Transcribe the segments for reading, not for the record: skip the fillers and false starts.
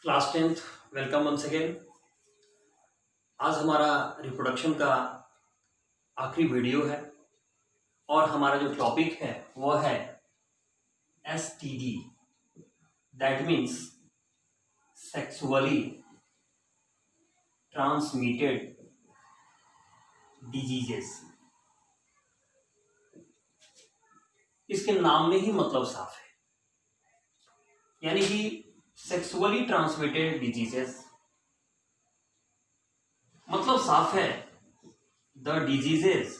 Class 10th welcome once again. आज हमारा reproduction का आखिरी वीडियो है और हमारा जो टॉपिक है वो है STD, that means sexually transmitted diseases. इसके नाम में ही मतलब साफ है, यानी कि सेक्सुअली ट्रांसमिटेड डिजीजेस मतलब साफ है, the diseases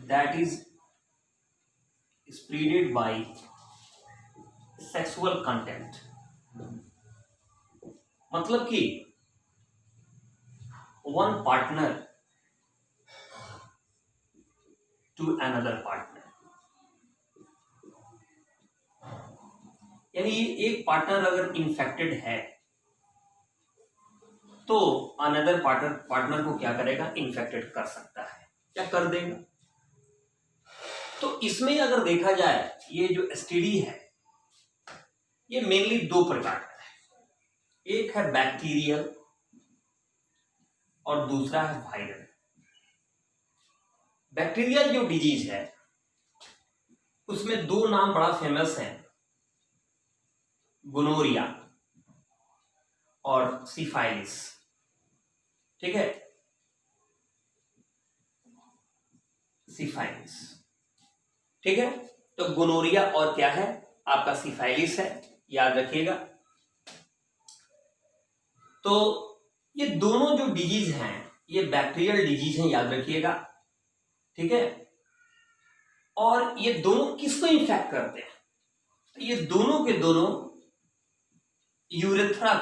that is spreaded by sexual content. मतलब कि one partner to another partner, यानी एक पार्टनर अगर इन्फेक्टेड है तो अनदर पार्टनर को क्या करेगा, इन्फेक्टेड कर सकता है या कर देगा। तो इसमें अगर देखा जाए ये जो एसटीडी है ये मेनली दो प्रकार का है, एक है बैक्टीरियल और दूसरा है वायरल। बैक्टीरियल जो डिजीज है उसमें दो नाम बड़ा फेमस है, गोनोरिया और सिफाइलिस। ठीक है, सिफाइलिस। ठीक है, तो गोनोरिया और क्या है आपका, सिफाइलिस है, याद रखिएगा। तो ये दोनों जो डिजीज हैं ये बैक्टीरियल डिजीज हैं, याद रखिएगा। ठीक है, और ये दोनों किसको इन्फेक्ट करते हैं, तो ये दोनों के दोनों यूरेथ्रा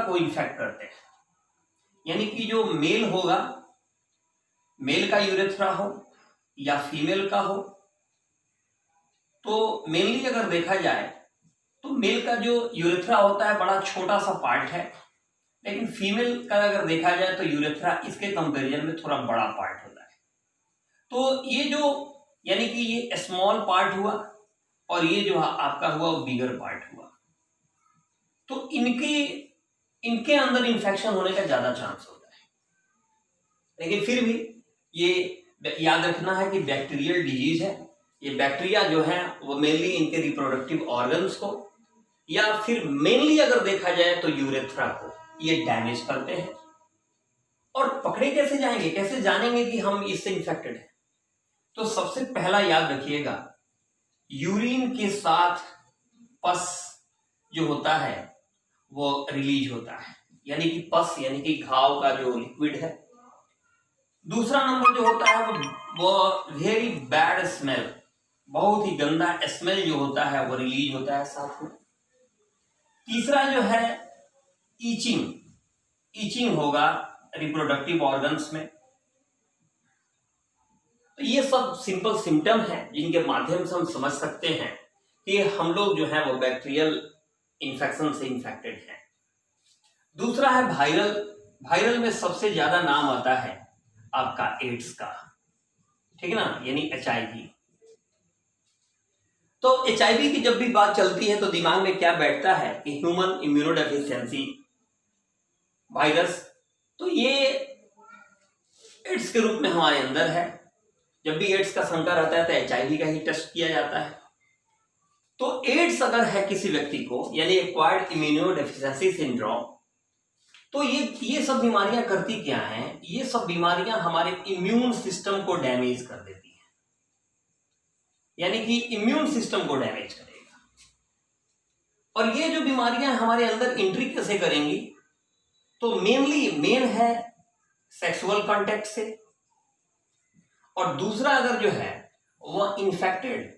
को इन्फेक्ट करते हैं। यानी कि जो मेल होगा, मेल का यूरेथ्रा हो या फीमेल का हो, तो मेनली अगर देखा जाए तो मेल का जो यूरेथ्रा होता है बड़ा छोटा सा पार्ट है, लेकिन फीमेल का अगर देखा जाए तो यूरेथ्रा इसके कंपैरिजन में थोड़ा बड़ा पार्ट होता है। तो ये जो यानी कि ये स्मॉल पार्ट हुआ और ये जो आपका हुआ वो बिगर पार्ट हुआ, तो इनके अंदर इंफेक्शन होने का ज्यादा चांस होता है। लेकिन फिर भी ये याद रखना है कि बैक्टीरियल डिजीज है, ये बैक्टीरिया जो है वो मेनली इनके रिप्रोडक्टिव ऑर्गन्स को या फिर मेनली अगर देखा जाए तो यूरेथ्रा को ये डैमेज करते हैं। और पकड़े कैसे जाएंगे, कैसे जानेंगे कि हम इससे इंफेक्टेड हैं? तो सबसे पहला याद रखिएगा, यूरिन के साथ पस जो होता है वो रिलीज होता है, यानी कि पस यानी कि घाव का जो लिक्विड है। दूसरा नंबर जो होता है वो वेरी बैड स्मेल, बहुत ही गंदा स्मेल जो होता है वो रिलीज होता है साथ में। तीसरा जो है ईचिंग होगा रिप्रोडक्टिव ऑर्गन्स में। तो ये सब सिंपल सिम्टम है जिनके माध्यम से हम समझ सकते हैं कि हम लोग जो है वो बैक्टीरियल इन्फेक्शन से इन्फेक्टेड है। दूसरा है वायरल। वायरल में सबसे ज्यादा नाम आता है आपका एड्स का, ठीक है ना, यानी HIV। तो HIV की जब भी बात चलती है तो दिमाग में क्या बैठता है कि ह्यूमन इम्यूनोडेफिशिएंसी वायरस, तो ये एड्स के रूप में हमारे अंदर है। जब भी एड्स का शंका रहता है तो HIV का ही टेस्ट किया जाता है। तो एड्स अगर है किसी व्यक्ति को, यानी एक्वायर्ड इम्यूनोडेफिशिएंसी सिंड्रोम, तो ये सब बीमारियां करती क्या हैं, ये सब बीमारियां हमारे इम्यून सिस्टम को डैमेज कर देती हैं, यानी कि इम्यून सिस्टम को डैमेज करेगा। और ये जो बीमारियां हमारे अंदर एंट्री कैसे करेंगी, तो मेन है सेक्सुअल कांटेक्ट से, और दूसरा अगर जो है वह इन्फेक्टेड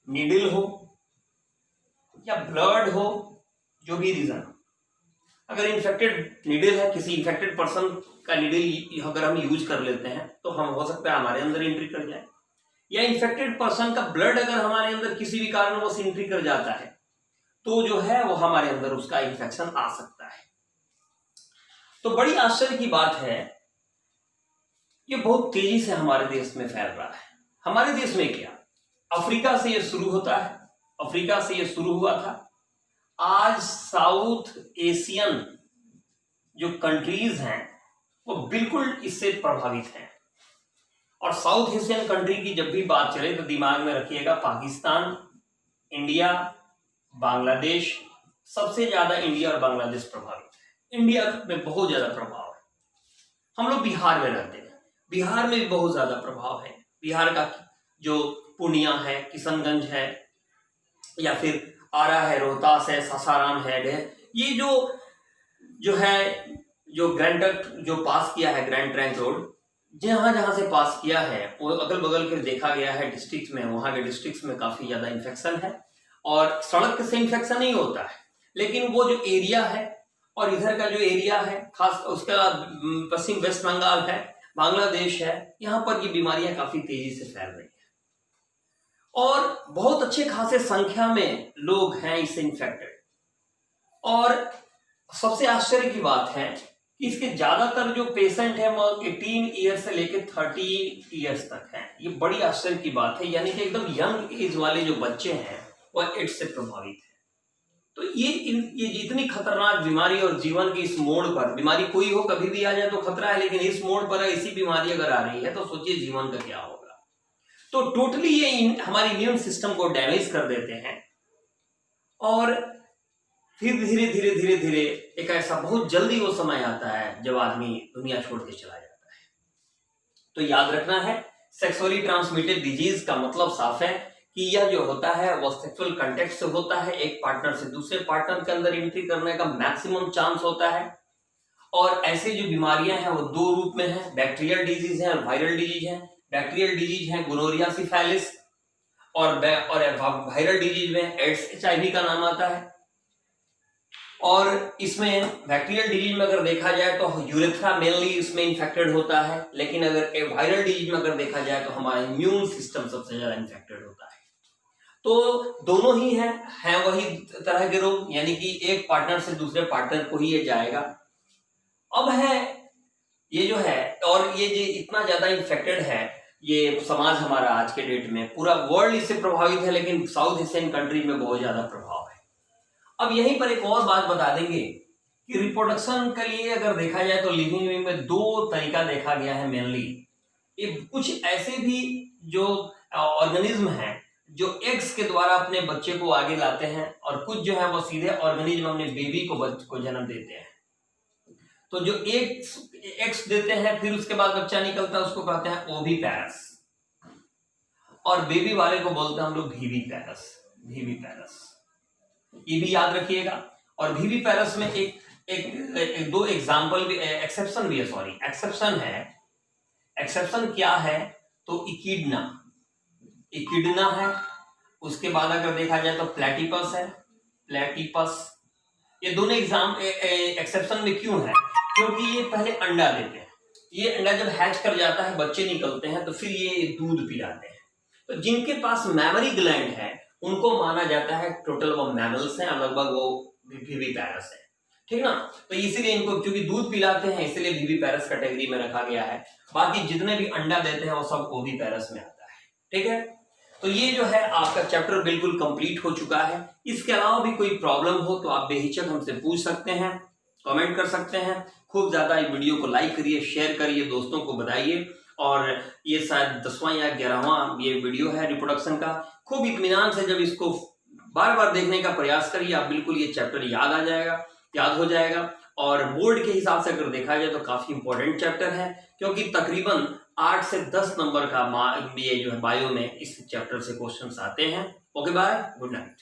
नीडल हो या ब्लड हो, जो भी रीजन, अगर इन्फेक्टेड नीडल है, किसी इन्फेक्टेड पर्सन का नीडल अगर हम यूज कर लेते हैं तो हम हो सकता है हमारे अंदर एंट्री कर जाए, या इन्फेक्टेड पर्सन का ब्लड अगर हमारे अंदर किसी भी कारणवश एंट्री कर जाता है तो जो है वो हमारे अंदर उसका इन्फेक्शन आ सकता है। तो बड़ी आश्चर्य की बात है, ये बहुत तेजी से हमारे देश में फैल रहा है। हमारे देश में क्या, अफ्रीका से ये शुरू होता है, अफ्रीका से ये शुरू हुआ था। आज साउथ एशियन जो कंट्रीज हैं वो बिल्कुल इससे प्रभावित हैं। और साउथ एशियन कंट्री की जब भी बात चले तो दिमाग में रखिएगा पाकिस्तान, इंडिया, बांग्लादेश। सबसे ज्यादा इंडिया और बांग्लादेश प्रभावित है। इंडिया में बहुत ज्यादा प्रभाव है। हम लोग बिहार में रहते हैं, बिहार में भी बहुत ज्यादा प्रभाव है। बिहार का जो पूर्णिया है, किशनगंज है, या फिर आरा है, रोहतास है, सासाराम है, ये जो है जो ग्रैंड जो पास किया है, ग्रैंड ट्रंक रोड जहां जहां से पास किया है वो अगल बगल के देखा गया है डिस्ट्रिक्ट में, वहां के डिस्ट्रिक्ट में काफी ज्यादा इन्फेक्शन है। और सड़क से इन्फेक्शन नहीं होता है, लेकिन वो जो एरिया है और इधर का जो एरिया है, खास उसके बाद पश्चिम वेस्ट बंगाल है, बांग्लादेश है, यहाँ पर ये बीमारियां काफी तेजी से फैल रही है और बहुत अच्छे खासे संख्या में लोग हैं इससे इन्फेक्टेड। और सबसे आश्चर्य की बात है कि इसके ज्यादातर जो पेशेंट हैं वो 18 ईयर से लेकर 30 ईयर्स तक हैं। ये बड़ी आश्चर्य की बात है, यानी कि एकदम यंग एज वाले जो बच्चे हैं वह एड्स से प्रभावित है। तो ये जितनी खतरनाक बीमारी और जीवन की इस मोड़ पर, बीमारी कोई हो कभी भी आ जाए तो खतरा है, लेकिन इस मोड़ पर ऐसी बीमारी अगर आ रही है तो सोचिए जीवन का क्या होगा। तो टोटली ये हमारे इम्यून सिस्टम को डैमेज कर देते हैं और फिर धीरे धीरे धीरे धीरे एक ऐसा बहुत जल्दी वो समय आता है जब आदमी दुनिया छोड़ के चला जाता है। तो याद रखना है, सेक्सुअली ट्रांसमिटेड डिजीज का मतलब साफ है कि यह जो होता है वो सेक्सुअल कांटेक्ट से होता है। एक पार्टनर से दूसरे पार्टनर के अंदर एंट्री करने का मैक्सिमम चांस होता है। और ऐसे जो बीमारियां हैं वो दो रूप में है, बैक्टीरियल डिजीज है और वायरल डिजीज है। बैक्टीरियल डिजीज है गोनोरिया सिफिलिस और वायरल डिजीज में एड्स HIV का नाम आता है। और इसमें बैक्टीरियल डिजीज में अगर देखा जाए तो यूरेथ्रा मेनली इसमें इन्फेक्टेड होता है, लेकिन अगर वायरल डिजीज में अगर देखा जाए तो हमारा इम्यून सिस्टम सबसे ज्यादा इन्फेक्टेड होता है। तो दोनों ही हैं वही तरह के रोग, यानी कि एक पार्टनर से दूसरे पार्टनर को ही ये जाएगा। अब है ये जो है, और ये जो इतना ज्यादा इन्फेक्टेड है ये समाज हमारा आज के डेट में, पूरा वर्ल्ड इससे प्रभावित है, लेकिन साउथ एशियन कंट्री में बहुत ज्यादा प्रभाव है। अब यहीं पर एक और बात बता देंगे कि रिप्रोडक्शन के लिए अगर देखा जाए तो लिविंग में दो तरीका देखा गया है मेनली। ये कुछ ऐसे भी जो ऑर्गेनिज्म हैं जो एग्स के द्वारा अपने बच्चे को आगे लाते हैं, और कुछ जो है वो सीधे ऑर्गेनिज्म अपने बेबी को जन्म देते हैं। तो जो एग्स देते हैं फिर उसके बाद बच्चा निकलता है, उसको कहते हैं ओविपेरस, और बेबी वाले को बोलते हैं हम लोग वीवीपेरस। ये भी याद रखिएगा। और वीवीपेरस में एक दो एग्जांपल भी, एक्सेप्शन भी है, सॉरी एक्सेप्शन है। एक्सेप्शन क्या है तो इकिडना है। उसके बाद अगर देखा जाए तो प्लेटिपस है, ये दोनों एक्सेप्शन में क्यों है? क्योंकि ये पहले अंडा देते हैं। ये अंडा जब हैच कर जाता है, बच्चे निकलते हैं, तो फिर ये दूध पिलाते हैं। तो जिनके पास मैमरी ग्लैंड है उनको माना जाता है टोटल वो मैमल्स हैं, और लगभग वो वीवीपेरस है, ठीक ना। तो इसीलिए इनको क्योंकि दूध पिलाते हैं इसलिए वीवीपेरस कैटेगरी में रखा गया है। बाकी जितने भी अंडा देते हैं वो सब ओविपेरस में आता है, ठीक है। तो ये जो है आपका चैप्टर बिल्कुल कंप्लीट हो चुका है। इसके अलावा भी कोई प्रॉब्लम हो तो आप बेहिचक हमसे पूछ सकते हैं, कमेंट कर सकते हैं। खूब ज्यादा इस वीडियो को लाइक करिए, शेयर करिए, दोस्तों को बताइए। और ये शायद 10वां या 11वां ये वीडियो है रिप्रोडक्शन का। खूब इत्मीनान से जब इसको बार बार देखने का प्रयास करिए, आप बिल्कुल ये चैप्टर याद हो जाएगा। और बोर्ड के हिसाब से अगर देखा जाए तो काफी इंपॉर्टेंट चैप्टर है, क्योंकि तकरीबन 8 से 10 नंबर का ये जो है बायो में इस चैप्टर से क्वेश्चंस आते हैं। Okay bye, good night.